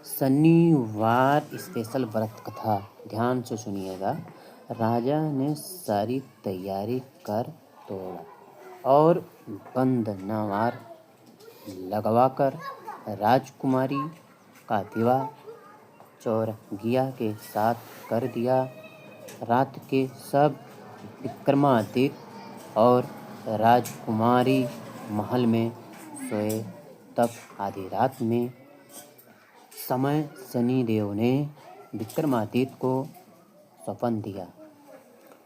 शनिवार स्पेशल व्रत कथा ध्यान से सुनिएगा। राजा ने सारी तैयारी कर तोड़ा और बंधनवार लगवाकर राजकुमारी का विवाह चौरंगिया के साथ कर दिया। रात के सब विक्रमादित्य और राजकुमारी महल में सोए। तब आधी रात में समय शनिदेव ने विक्रमादित्य को सौंप दिया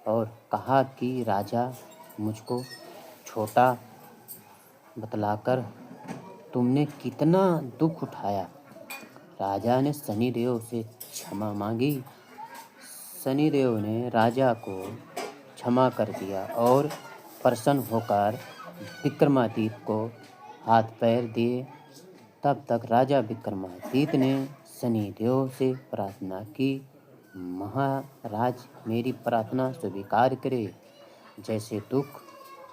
और कहा कि राजा, मुझको छोटा बतलाकर तुमने कितना दुख उठाया। राजा ने शनिदेव से क्षमा मांगी। शनिदेव ने राजा को क्षमा कर दिया और प्रसन्न होकर विक्रमादित्य को हाथ पैर दिए। तब तक राजा विक्रमादित्य ने शनिदेव से प्रार्थना की, महाराज, मेरी प्रार्थना स्वीकार करे। जैसे दुख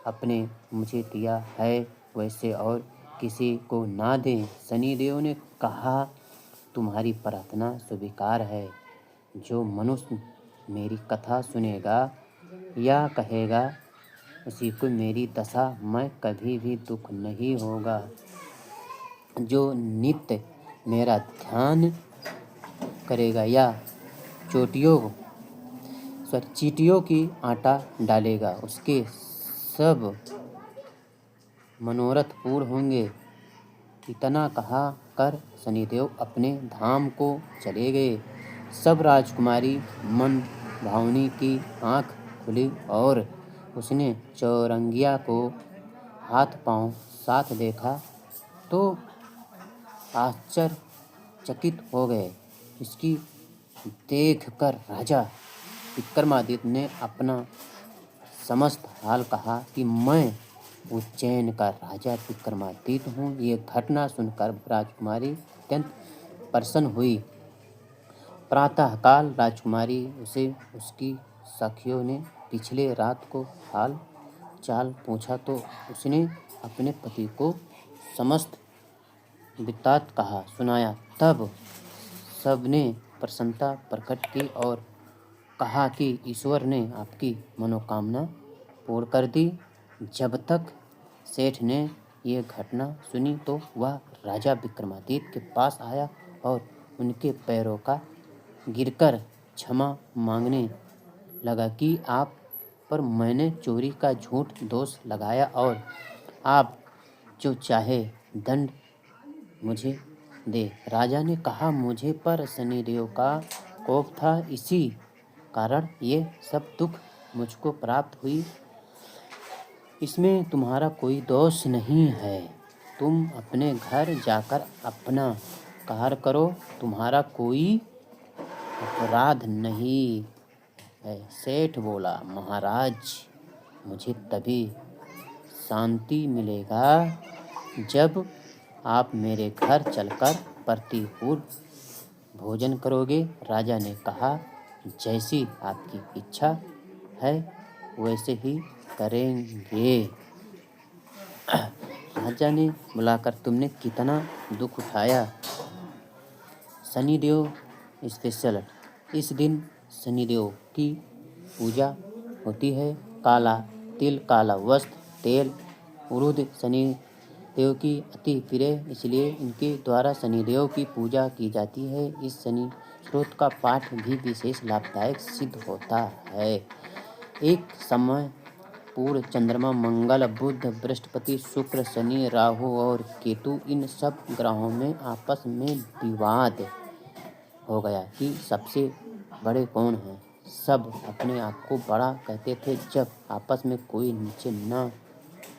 अपने मुझे दिया है वैसे और किसी को ना दें। शनिदेव ने कहा, तुम्हारी प्रार्थना स्वीकार है। जो मनुष्य मेरी कथा सुनेगा या कहेगा उसी को मेरी दशा में कभी भी दुख नहीं होगा। जो नित्य मेरा ध्यान करेगा या चींटियों की आटा डालेगा, उसके सब मनोरथ पूर्ण होंगे। इतना कहा कर शनिदेव अपने धाम को चले गए। सब राजकुमारी मन भावनी की आँख खुली और उसने चौरंगिया को हाथ पांव साथ देखा तो आश्चर्यचकित हो गए। इसकी देखकर राजा विक्रमादित्य ने अपना समस्त हाल कहा कि मैं उज्जैन का राजा विक्रमादित्य हूँ। ये घटना सुनकर राजकुमारी अत्यंत प्रसन्न हुई। प्रातःकाल राजकुमारी उसे उसकी सखियों ने पिछले रात को हाल चाल पूछा तो उसने अपने पति को समस्त वृत्तांत कहा सुनाया। तब सबने प्रसन्नता प्रकट की और कहा कि ईश्वर ने आपकी मनोकामना पूर्ण कर दी। जब तक सेठ ने ये घटना सुनी तो वह राजा विक्रमादित्य के पास आया और उनके पैरों का गिरकर क्षमा मांगने लगा कि आप पर मैंने चोरी का झूठ दोष लगाया और आप जो चाहे दंड मुझे दे। राजा ने कहा, मुझे पर शनिदेव का कोप था, इसी कारण ये सब दुख मुझको प्राप्त हुई। इसमें तुम्हारा कोई दोष नहीं है। तुम अपने घर जाकर अपना कार्य करो, तुम्हारा कोई अपराध नहीं है। सेठ बोला, महाराज, मुझे तभी शांति मिलेगा जब आप मेरे घर चलकर प्रतिपूर्ण भोजन करोगे। राजा ने कहा, जैसी आपकी इच्छा है वैसे ही करेंगे। राजा ने बुलाकर तुमने कितना दुख उठाया। शनिदेव स्पेशल। इस दिन शनिदेव की पूजा होती है। काला तिल, काला वस्त्र, तेल उड़द शनिदेव की अति प्रिय, इसलिए इनके द्वारा शनिदेव की पूजा की जाती है। इस शनि स्त्रोत का पाठ भी विशेष लाभदायक सिद्ध होता है। एक समय पूर्व चंद्रमा, मंगल, बुध, बृहस्पति, शुक्र, शनि, राहु और केतु, इन सब ग्रहों में आपस में विवाद हो गया कि सबसे बड़े कौन हैं। सब अपने आप को बड़ा कहते थे। जब आपस में कोई नीचे न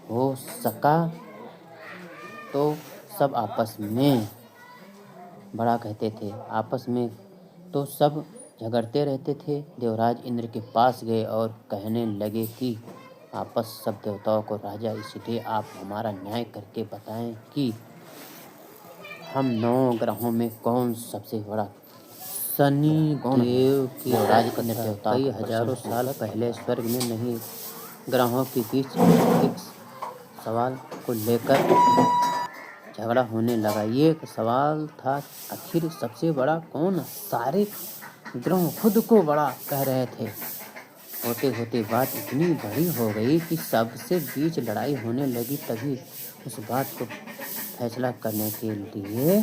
हो सका तो सब आपस में बड़ा कहते थे। आपस में तो सब झगड़ते रहते थे। देवराज इंद्र के पास गए और कहने लगे कि आपस सब देवताओं को राजा, इसलिए आप हमारा न्याय करके बताएं कि हम 9 ग्रहों में कौन सबसे बड़ा। शनिदेव की राज करने देवता कई हजारों साल पहले स्वर्ग में नहीं ग्रहों के बीच एक सवाल को लेकर झगड़ा होने लगा। ये सवाल था आखिर सबसे बड़ा कौन? सारे ग्रह खुद को बड़ा कह रहे थे। होते होते बात इतनी बड़ी हो गई कि सबसे बीच लड़ाई होने लगी। तभी उस बात को फैसला करने के लिए